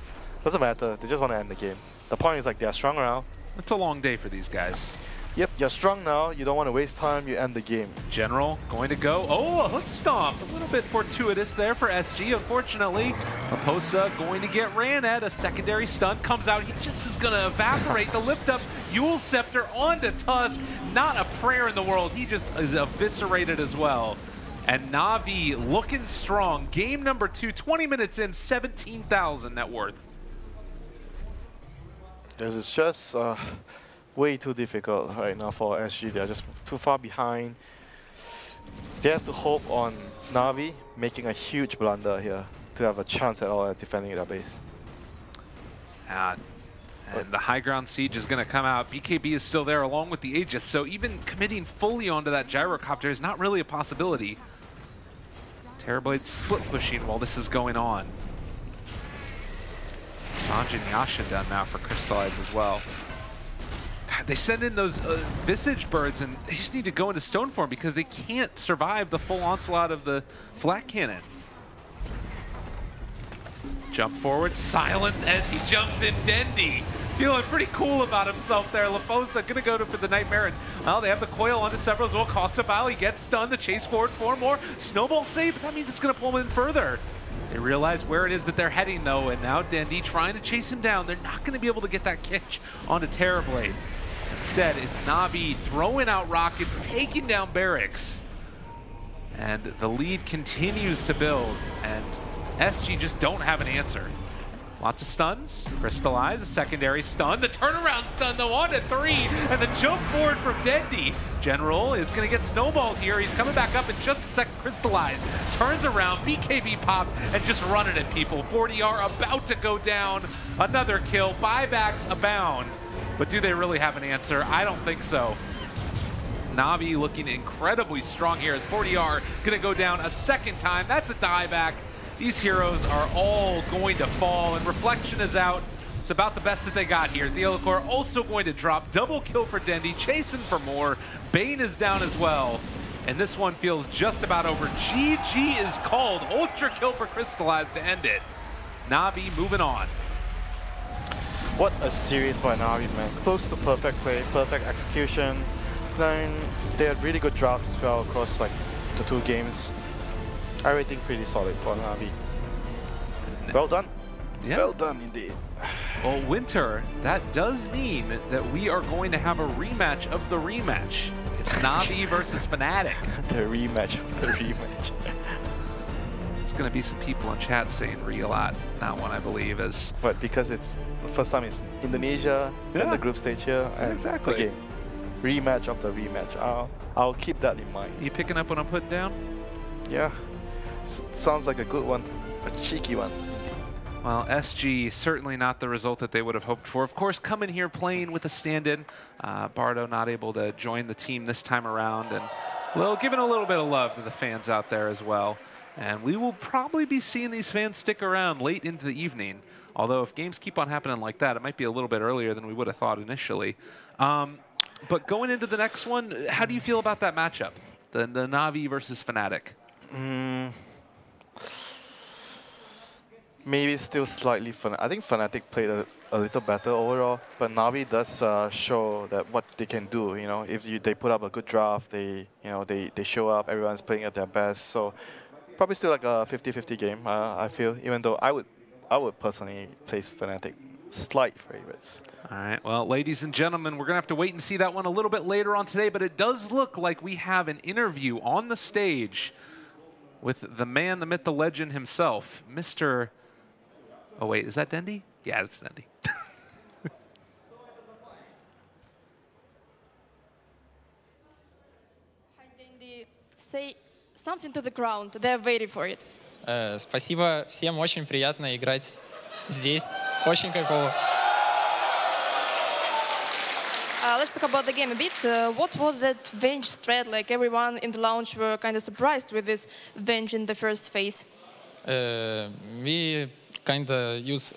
Doesn't matter, they just want to end the game. The point is like they're strong now. It's a long day for these guys. Yep, you're strong now, you don't want to waste time, you end the game. General going to go. Oh, a hook stomp. A little bit fortuitous there for SG, unfortunately. Leposa going to get ran at. A secondary stun comes out. He just is going to evaporate. The lift up Yule Scepter onto Tusk. Not a prayer in the world. He just is eviscerated as well. And Na'Vi looking strong. Game number 2, 20 minutes in, 17,000 net worth. This is just way too difficult right now for SG. They're just too far behind. They have to hope on Na'Vi making a huge blunder here to have a chance at all at defending their base. And the high ground siege is going to come out. BKB is still there along with the Aegis, so even committing fully onto that Gyrocopter is not really a possibility. Terrorblade split pushing while this is going on. Sanjin Yasha done now for Crystallize as well. God, they send in those Visage Birds and they just need to go into stone form because they can't survive the full onslaught of the Flak Cannon. Jump forward, silence as he jumps in. Dendi feeling pretty cool about himself there. Leposa gonna go for the Nightmare, and well, they have the coil onto several as well. Costabile, he gets stunned. The chase forward, 4 more. Snowball save, but that means it's gonna pull him in further. They realize where it is that they're heading though, and now Dendi trying to chase him down. They're not gonna be able to get that catch onto Terrorblade. Instead, it's Na'Vi throwing out rockets, taking down barracks. And the lead continues to build, and SG just don't have an answer. Lots of stuns. Crystallize, a secondary stun. The turnaround stun, though, on to 3. And the jump forward from Dendi. General is going to get snowballed here. He's coming back up in just a second. Crystallize turns around. BKB pop and just running at people. 40R about to go down. Another kill. Buybacks abound. but do they really have an answer? I don't think so. Navi looking incredibly strong here as 40R going to go down a second time. That's a dieback. These heroes are all going to fall, and Reflection is out. It's about the best that they got here. Theolacor also going to drop. Double kill for Dendi, chasing for more. Bane is down as well. And this one feels just about over. GG is called. Ultra kill for Crystallize to end it. Navi moving on. What a series by Navi, man. Close to perfect play, perfect execution. Then they had really good drafts as well across like the 2 games. Everything pretty solid for Navi. Well done. Yeah. Well done indeed. Well, Winter, that does mean that we are going to have a rematch of the rematch. It's Navi versus Fnatic. The rematch of the rematch. There's going to be some people in chat saying re a lot. That one, I believe, is... But because it's the first time it's Indonesia, in the group stage here. And exactly. Okay, rematch of the rematch. I'll keep that in mind. You picking up what I'm putting down? Yeah. Sounds like a good one. A cheeky one. Well, SG, certainly not the result that they would have hoped for. Of course, coming here playing with a stand-in. Bardo not able to join the team this time around, and giving a little bit of love to the fans out there as well. And we will probably be seeing these fans stick around late into the evening. Although if games keep on happening like that, it might be a little bit earlier than we would have thought initially. But going into the next one, how do you feel about that matchup? The Navi versus Fnatic? Maybe still slightly Fnatic. I think Fnatic played a little better overall, but Navi does show that what they can do. You know, if they put up a good draft, they show up. Everyone's playing at their best. So probably still like a 50-50 game. I feel, even though I would personally place Fnatic slight favorites. All right. Well, ladies and gentlemen, we're gonna have to wait and see that one a little bit later on today. But it does look like we have an interview on the stage with the man, the myth, the legend himself, Mr. Oh wait, is that Dendi? Yeah, it's Dendi. Hi, Dendi. Say something to the ground. They're waiting for it. Спасибо всем, очень приятно играть здесь. Очень кайфово. Let's talk about the game a bit. What was that Venge strat? Like everyone in the lounge were kind of surprised with this Venge in the first phase. We kind of use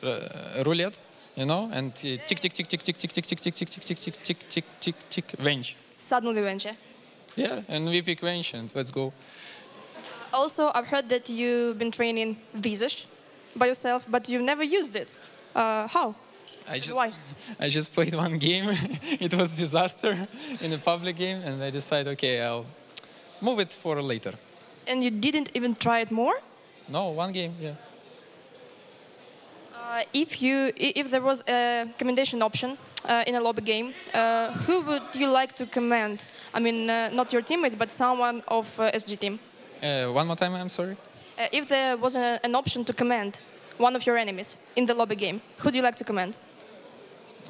roulette, you know, and tick tick tick tick tick tick tick tick tick tick tick tick tick tick tick tick tick Venge. Suddenly Venge. Yeah, and we pick Venge and let's go. Also, I've heard that you've been training Visage by yourself, but you've never used it. How? Why? I just played one game. It was a disaster in a public game, and I decided, okay, I'll move it for later. And you didn't even try it more? No, one game, yeah. If there was a commendation option in a lobby game, who would you like to commend? I mean, not your teammates, but someone of SG team. One more time, I'm sorry. If there was an option to commend one of your enemies in the lobby game, who would you like to commend?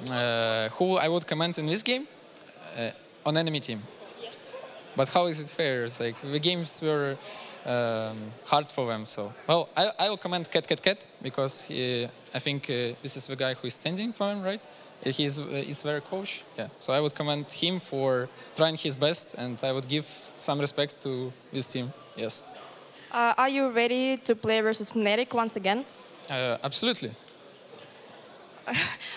Who I would commend in this game? On enemy team. Yes. But how is it fair? It's like the games were hard for them. So, well, I will commend Cat because I think this is the guy who is standing for him, right? He's very coach. Yeah. So I would commend him for trying his best, and I would give some respect to this team. Yes. Are you ready to play versus Fnatic once again? Absolutely.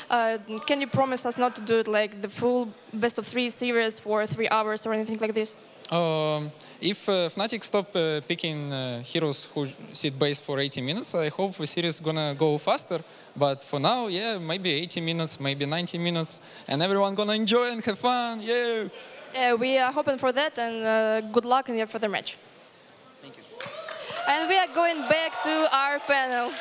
Can you promise us not to do it like the full best-of-3 series for 3 hours or anything like this? If Fnatic stop picking heroes who sit base for 80 minutes, I hope the series is gonna go faster. But for now, yeah, maybe 80 minutes, maybe 90 minutes, and everyone gonna enjoy and have fun. Yeah. We are hoping for that, and good luck in your further match. Thank you. And we are going back to our panel.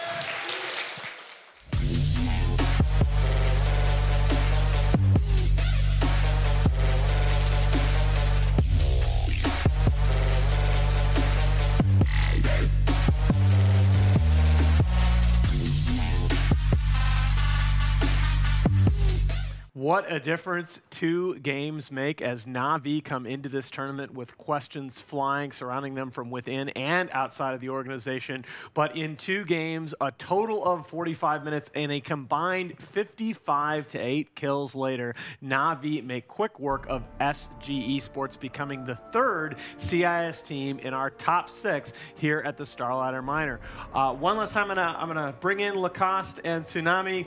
What a difference 2 games make as Na'Vi come into this tournament with questions flying surrounding them from within and outside of the organization. But in 2 games, a total of 45 minutes and a combined 55-8 kills later, Na'Vi make quick work of SG Esports, becoming the 3rd CIS team in our top 6 here at the Starladder Minor. One last time, I'm gonna bring in Lacoste and Tsunami.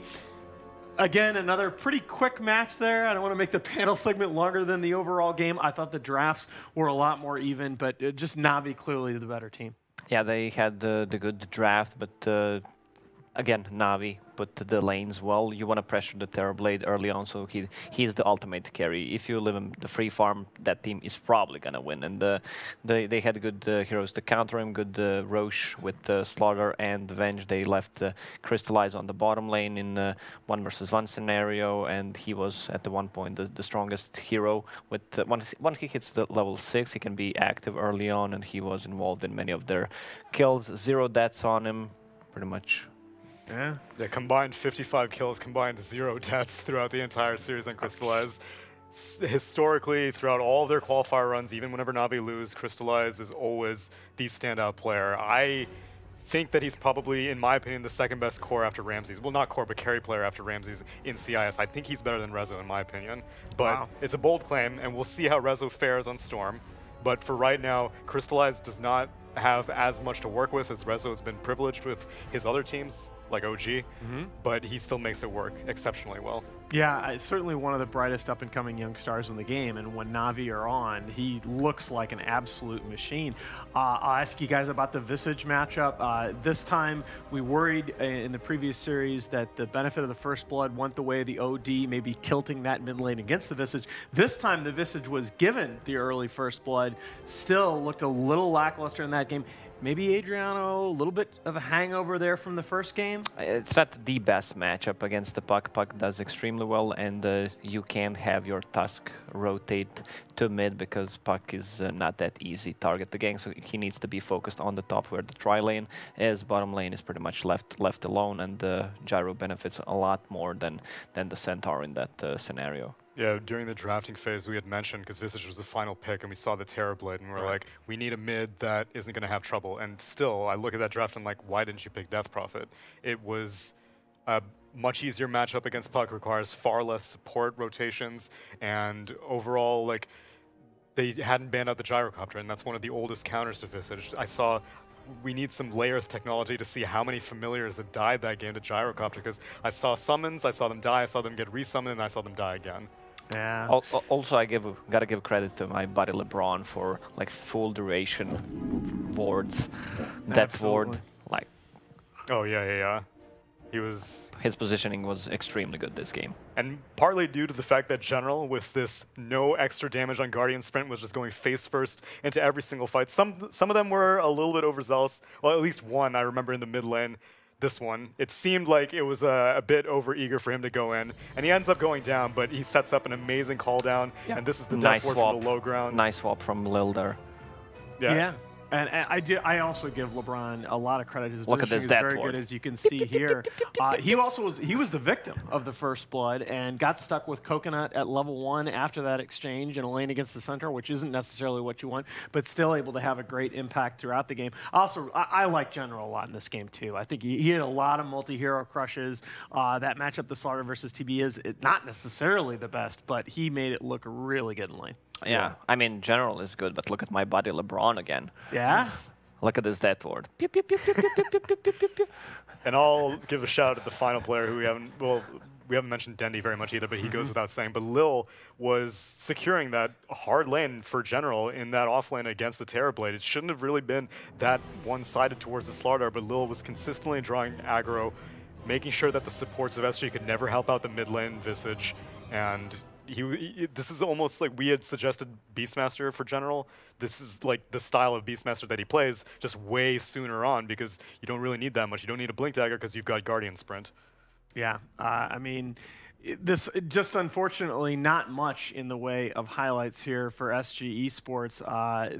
Again, another pretty quick match there. I don't want to make the panel segment longer than the overall game. I thought the drafts were a lot more even, but just Na'Vi clearly the better team. Yeah, they had the good draft, but again, Na'Vi put the lanes well. You want to pressure the Terrorblade early on, so he's the ultimate carry. If you leave him the free farm, that team is probably going to win. And they had good heroes to counter him, good Roche with Slaughter and Venge. They left Crystallize on the bottom lane in 1 versus 1 scenario, and he was at the one point the strongest hero. With once he hits the level 6, he can be active early on, and he was involved in many of their kills. 0 deaths on him, pretty much. Yeah. They combined 55 kills, combined 0 deaths throughout the entire series on Crystallize. Historically, throughout all of their qualifier runs, even whenever Na'Vi lose, Crystallize is always the standout player. I think that he's probably, in my opinion, the 2nd best core after Ramses. Well, not core, but carry player after Ramses in CIS. I think he's better than Rezo, in my opinion. But it's a bold claim, and we'll see how Rezo fares on Storm. But for right now, Crystallize does not have as much to work with as Rezo has been privileged with his other teams, like OG, but he still makes it work exceptionally well. Yeah, it's certainly one of the brightest up-and-coming young stars in the game, and when Na'Vi are on, he looks like an absolute machine. I'll ask you guys about the Visage matchup. This time, we worried in the previous series that the benefit of the First Blood went the way of the OD, maybe tilting that mid lane against the Visage. This time, the Visage was given the early First Blood, still looked a little lackluster in that game. Maybe Adriano, a little bit of a hangover there from the first game? It's not the best matchup against the Puck. Puck does extremely well, and you can't have your Tusk rotate to mid because Puck is not that easy target to gank, so he needs to be focused on the top where the tri lane is. Bottom lane is pretty much left alone, and Gyro benefits a lot more than the Centaur in that scenario. Yeah, during the drafting phase, we had mentioned, because Visage was the final pick, and we saw the Terrorblade, and we're like, we need a mid that isn't going to have trouble. And still, I look at that draft and I'm like, why didn't you pick Death Prophet? It was a much easier matchup against Puck, requires far less support rotations, and overall, like, they hadn't banned out the Gyrocopter, and that's one of the oldest counters to Visage. I saw we need some layer of technology to see how many familiars that died that game to Gyrocopter, because I saw summons, I saw them die, I saw them get resummoned, and I saw them die again. Yeah. Also, gotta give credit to my buddy LeBron for like full duration wards. That ward, like. Oh yeah. His positioning was extremely good this game. And partly due to the fact that General, with this no extra damage on Guardian Sprint, was just going face first into every single fight. Some of them were a little bit overzealous. Well, at least one I remember in the mid lane. This one, it seemed like it was a bit over-eager for him to go in, and he ends up going down, but he sets up an amazing call down, and this is the death ward from the low ground. Nice swap from Lil there. Yeah. And I also give LeBron a lot of credit. His Look at this very good, as you can see here. He was the victim of the First Blood and got stuck with Coconut at level 1 after that exchange in a lane against the Centaur, which isn't necessarily what you want, but still able to have a great impact throughout the game. Also, I like General a lot in this game too. I think he had a lot of multi-hero crushes. That matchup, the Slaughter versus TB, is not necessarily the best, but he made it look really good in lane. Yeah, I mean, General is good, but look at my buddy LeBron again. Yeah? Look at this death ward. And I'll give a shout out to the final player who we haven't mentioned Dendy very much either, but he goes without saying. But Lil was securing that hard lane for General in that off lane against the Terrorblade. It shouldn't have really been that one-sided towards the Slaughter, but Lil was consistently drawing aggro, making sure that the supports of SG could never help out the mid lane Visage, and this is almost like we had suggested Beastmaster for General. This is like the style of Beastmaster that he plays, just way sooner on, because you don't really need that much. You don't need a Blink Dagger because you've got Guardian Sprint. Yeah, I mean, This just unfortunately not much in the way of highlights here for SG Esports.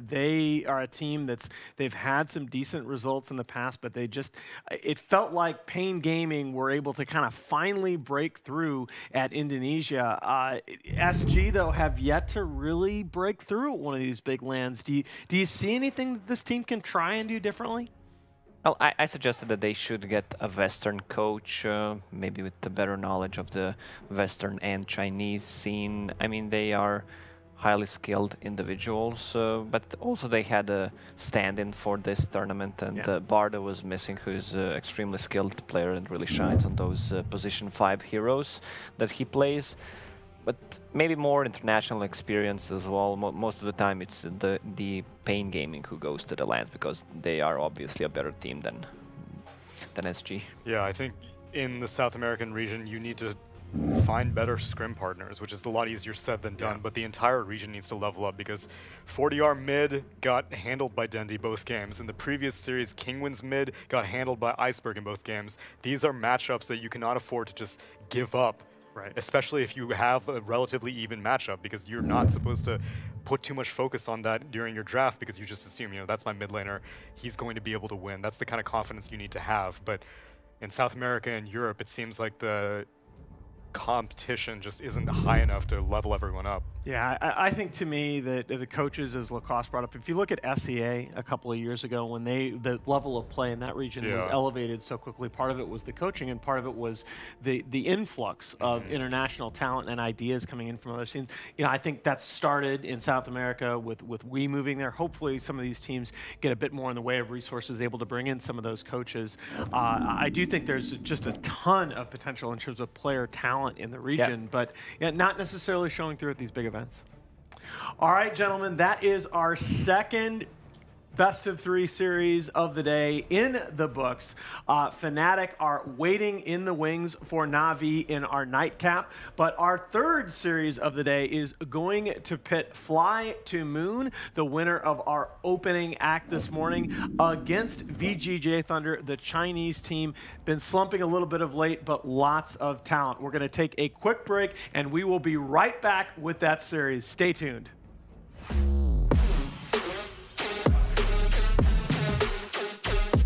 They are a team they've had some decent results in the past, but it felt like Pain Gaming were able to kind of finally break through at Indonesia. SG though have yet to really break through at one of these big lands. Do you see anything that this team can try and do differently? Well, I suggested that they should get a Western coach, maybe with the better knowledge of the Western and Chinese scene. I mean, they are highly skilled individuals, but also they had a stand-in for this tournament, and Barda was missing, who's an extremely skilled player and really shines on those position 5 heroes that he plays. But maybe more international experience as well. Most of the time it's the Pain Gaming who goes to the lands, because they are obviously a better team than SG. Yeah, I think in the South American region you need to find better scrim partners, which is a lot easier said than done, but the entire region needs to level up, because 40R mid got handled by Dendi both games. In the previous series, Kingwin's mid got handled by Iceberg in both games. These are matchups that you cannot afford to just give up. Right. Especially if you have a relatively even matchup, because you're not supposed to put too much focus on that during your draft, because you just assume, you know, that's my mid laner, he's going to be able to win. That's the kind of confidence you need to have. But in South America and Europe, it seems like the competition just isn't high enough to level everyone up. Yeah, I think to me that the coaches, as Lacoste brought up, if you look at SEA a couple of years ago, when the level of play in that region was elevated so quickly, part of it was the coaching and part of it was the influx of international talent and ideas coming in from other scenes. You know, I think that started in South America with we moving there. Hopefully some of these teams get a bit more in the way of resources, able to bring in some of those coaches. I do think there's just a ton of potential in terms of player talent in the region, but not necessarily showing through at these big events. All right, gentlemen, that is our second best of 3 series of the day in the books. Fnatic are waiting in the wings for Na'Vi in our nightcap, but our third series of the day is going to pit Fly to Moon, the winner of our opening act this morning, against VGJ Thunder, the Chinese team. Been slumping a little bit of late, but lots of talent. We're going to take a quick break, and we will be right back with that series. Stay tuned.